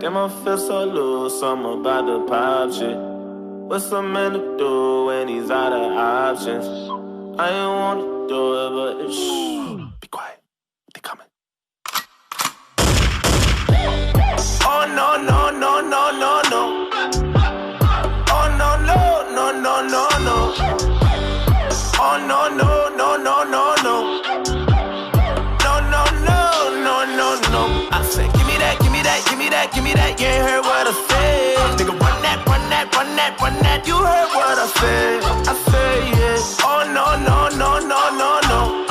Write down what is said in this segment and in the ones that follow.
Damn, I feel so loose, something about the pop shit. What's a man to do when he's out of options? I ain't wanna do it, but shh. Be quiet, they coming. Oh no, no, no, no, no, no. Oh no, no, no, no, no, no. Oh no, no, no, no, no, no. No, no, no, no, no, no. I said, give me that, give me that, give me that, give me that. You ain't heard what I said. Nigga, run that, run that, run that, run that. You heard what I said. I said, yeah. Oh no, no, no, no, no, no.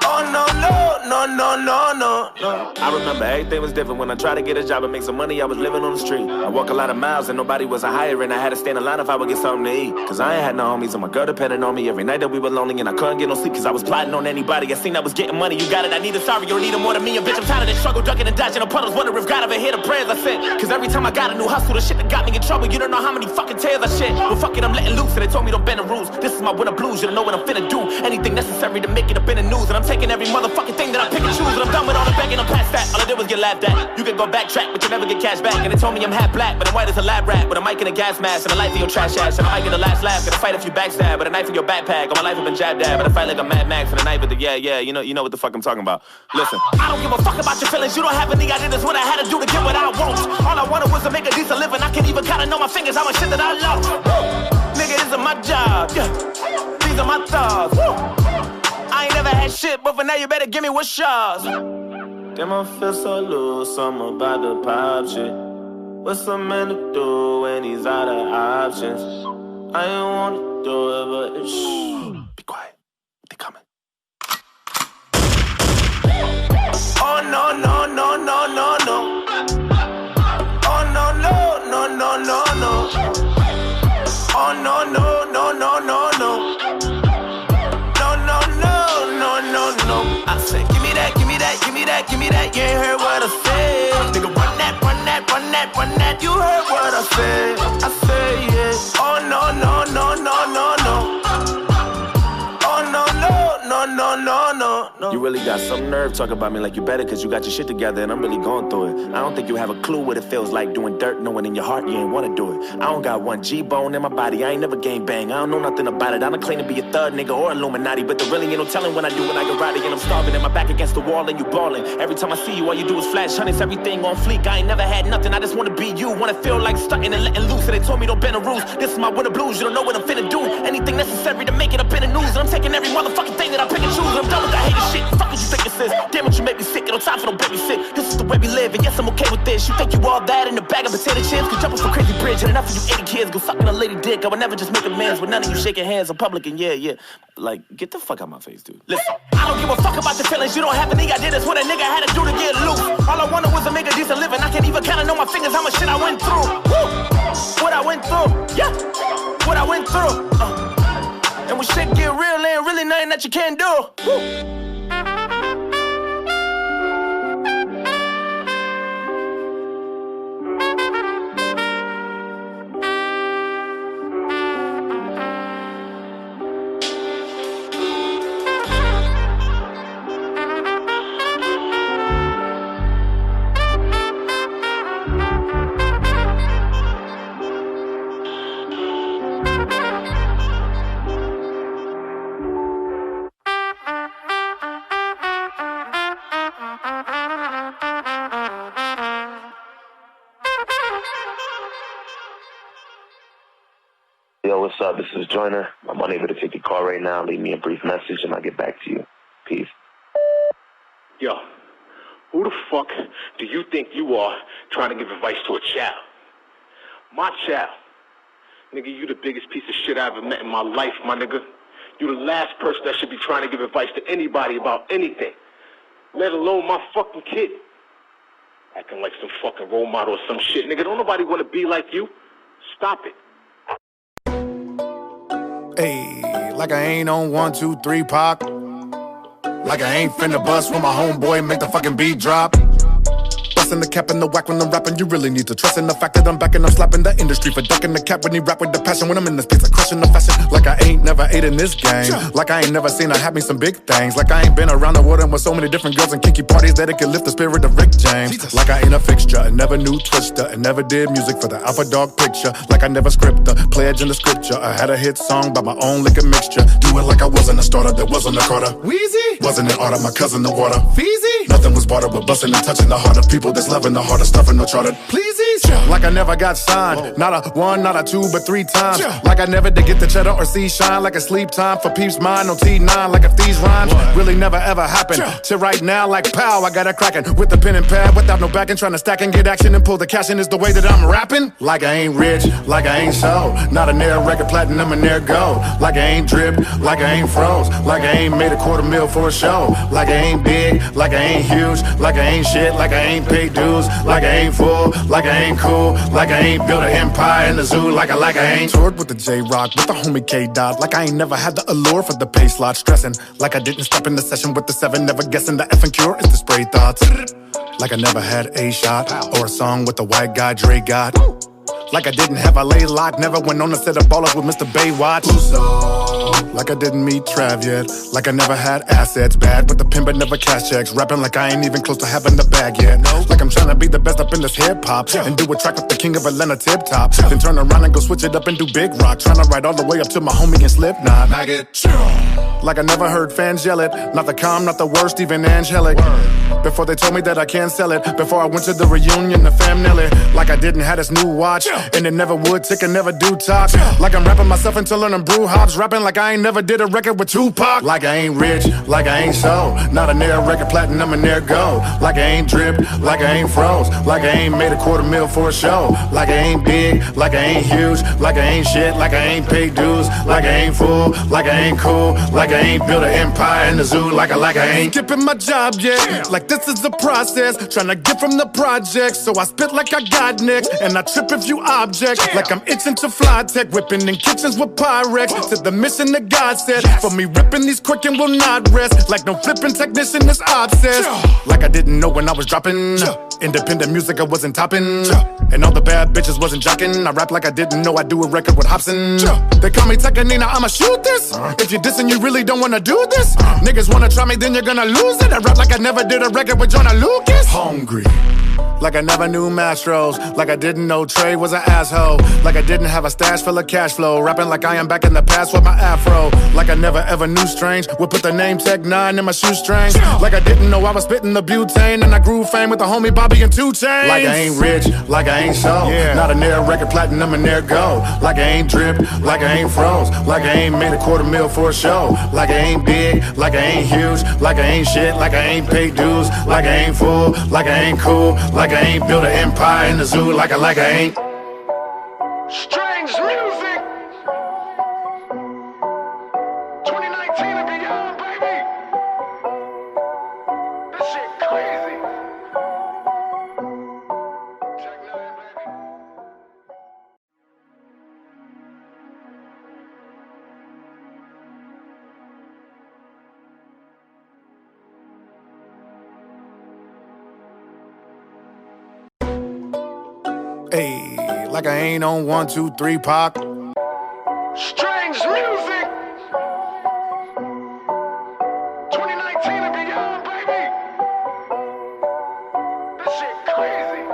Oh no, no, no, no, no, no. I remember everything was different when I tried to get a job and make some money. I was living on the street. I walk a lot of miles and nobody was hiring. I had to stay in the line if I would get something to eat. Cause I ain't had no homies and my girl depended on me every night that we were lonely. And I couldn't get no sleep cause I was plotting on anybody. I seen I was getting money, you got it, I need it, sorry, you don't need it more than me. And bitch, I'm tired of this struggle, ducking and dodging the puddles. Wonder if God ever hear the prayers I sent. Cause every time I got a new hustle, the shit that got me in trouble. You don't know how many fucking tears I shed. Well, fuck it, I'm letting loose. And they told me don't bend the rules. This is my winter blues, you don't know what I'm finna do. Anything necessary to make it up in the news. And I'm taking every motherfucking thing that I pick and choose. And I'm done with all the begging, I'm past that. All I did was get laughed at. You can go backtrack, but you never get cash back. And they told me I'm half black, but I'm white as a lab rat. With a mic and a gas mask, and a life in your trash ass. And I might get the last laugh, gonna fight if you backstab. With a knife in your backpack, all my life I've been jabbed at. But I fight like a Mad Max, and a knife at the yeah, you know what the fuck I'm talking about. Listen, I don't give a fuck about your feelings. You don't have any idea. That's what I had to do to get what I want. All I wanted was to make a decent living. I can't even kinda know my fingers how much shit that I love. Nigga, this is my job, yeah. These are my thoughts. I ain't never had shit, but for now you better give me what's yours. Damn, I feel so loose, something about the pop shit. What's a man to do when he's out of options? I ain't wanna do it, but shh. Be quiet, they coming. Oh no, no, no, no, no, no. Oh no, no, no, no, no, no. Oh no, no, no, no, no, no. No, no, no, no, no, no. I said, give me that, give me that, give me that, give me that. You ain't heard what I said. Nigga, run that, run that, run that, run that. You heard what I said. I said, yeah. Oh no, no, no, no, no, no. Oh no, no, no, no, no, no. You really got some nerve talking about me like you better cause you got your shit together and I'm really going through it. I don't think you have a clue what it feels like doing dirt, knowing in your heart you ain't wanna do it. I don't got one G-bone in my body, I ain't never gang bang. I don't know nothing about it, I don't claim to be a thug nigga or Illuminati. But there really ain't no telling when I do when I get rowdy. And I'm starving and my back against the wall and you ballin'. Every time I see you, all you do is flash hundreds, everything on fleek. I ain't never had nothing, I just wanna be you. Wanna feel like stunting and letting loose. And they told me don't bend the rules. This is my winter blues, you don't know what I'm finna do. Anything necessary to make it up in the news. And I'm taking every motherfucking thing that I pick and choose. And I'm done with that hating shit. Fuck what you think this is. Damn it, you make me sick. No time for no baby shit. This is the way we live, and yes, I'm okay with this. You think you all that in a bag of potato chips? Could jump off a crazy bridge, and enough of you 80 kids go sucking a lady dick. I would never just make amends with none of you shaking hands in public. And yeah, like, get the fuck out my face, dude. Listen, I don't give a fuck about your feelings. You don't have any idea. That's what a nigga had to do to get loose. All I wanted was to make a decent living. I can't even kinda know my fingers how much shit I went through. Woo! What I went through, yeah. What I went through. And when shit get real, ain't really nothing that you can't do. Woo! Yo, what's up? This is Joyner. I'm unable to take your call right now. Leave me a brief message and I'll get back to you. Peace. Yo, who the fuck do you think you are trying to give advice to a child? My child. Nigga, you the biggest piece of shit I ever met in my life, my nigga. You the last person that should be trying to give advice to anybody about anything, let alone my fucking kid. Acting like some fucking role model or some shit. Nigga, don't nobody want to be like you. Stop it. Hey, like I ain't on 1, 2, 3 Pac. Like I ain't finna bust with my homeboy, make the fucking beat drop. busting the cap and the whack when I'm rapping. You really need to trust in the fact that I'm back and I'm slapping the industry for ducking the cap when he rap with the passion. When I'm in this piece of crushing the fashion, like I ain't never ate in this game, like I ain't never seen her have me some big things, like I ain't been around the world and with so many different girls and kinky parties that it can lift the spirit of Rick James. Like I ain't a fixture and never knew Twister and never did music for the Alpha Dog picture. Like I never script a pledge in the scripture. I had a hit song by my own liquor mixture. Do it like I wasn't a starter, that wasn't a Carter. Wheezy wasn't an order, my cousin the water. Feezy nothing was barter but busting and touching the heart of people that's loving the heart of stuffing no charter. Pleases like I never got signed, not a one, not a two, but 3 times. Like I never did get the cheddar or see shine. Like a sleep time for peeps mine, no T9. Like if these rhymes really never ever happened. Till right now, like pow, I got it cracking with the pen and pad without no backing, trying to stack and get action and pull the cash in is the way that I'm rapping. Like I ain't rich, like I ain't so, not a near record platinum and near gold. Like I ain't drip, like I ain't froze, like I ain't made $250,000 for a show. Like I ain't big, like I ain't huge, like I ain't shit, like I ain't paid dues, like I ain't full, like I ain't cool, like I ain't built an empire in the zoo, like I ain't toured with the J-Rock, with the homie K-Dot, like I ain't never had the allure for the pay slot, stressing, like I didn't step in the session with the 7, never guessing the effing cure is the spray thoughts. Like I never had a shot or a song with the white guy Dre got. Like I didn't have a lay lock, never went on a set of ballers with Mr. Baywatch. Like I didn't meet Trav yet, like I never had assets, bad with the pin but never cash checks, rapping like I ain't even close to having the bag yet. Like I'm trying to be the best up in this hip-hop and do a track with the king of Atlanta Tip Top, then turn around and go switch it up and do Big Rock, trying to ride all the way up to my homie and Slipknot. Like I never heard fans yell it, not the calm, not the worst, even angelic. Before they told me that I can't sell it, before I went to the reunion, the fam Nelly. Like I didn't have this new watch, and it never would tick and never do talk. Like I'm rapping myself into learning brew hops, rapping like I ain't never did a record with Tupac. Like I ain't rich, like I ain't so, not a near record platinum and near gold. Like I ain't drip, like I ain't froze, like I ain't made $250,000 for a show. Like I ain't big, like I ain't huge, like I ain't shit, like I ain't paid dues, like I ain't full, like I ain't cool, like I ain't built an empire in the zoo, like I ain't skipping my job yet. Like this is the process, trying to get from the project, so I spit like I got next, and I trip if you object. Like I'm itching to fly tech, whipping in kitchens with Pyrex. To the mission that God said, for me ripping these quick and will not rest. Like no flipping technician is obsessed. Like I didn't know when I was dropping independent music I wasn't topping, and all the bad bitches wasn't jocking. I rap like I didn't know I do a record with Hobson. They call me Tekanina, I'ma shoot this. If you dissing, you really don't wanna do this. Niggas wanna try me, then you're gonna lose it. I rap like I never did a record with Jonah Lucas. Hungry, like I never knew Mastros, like I didn't know Trey was an asshole, like I didn't have a stash full of cash flow, rapping like I am back in the past with my afro. Like I never ever knew Strange would put the name Tech 9 in my shoestrings. Like I didn't know I was spitting the butane, and I grew fame with the homie Bobby and 2 Chainz. Like I ain't rich, like I ain't so, not a near record platinum and near gold. Like I ain't drip, like I ain't froze, like I ain't made $250,000 for a show. Like I ain't big, like I ain't huge, like I ain't shit, like I ain't paid dues, like I ain't full, like I ain't cool, like I ain't built an empire in the zoo, like I ain't. Strange music. 2019 and beyond, baby. This shit crazy. Check 9, baby. Hey, like I ain't on 1, 2, 3 Pac. Strange music. 2019 and beyond, baby. This shit crazy.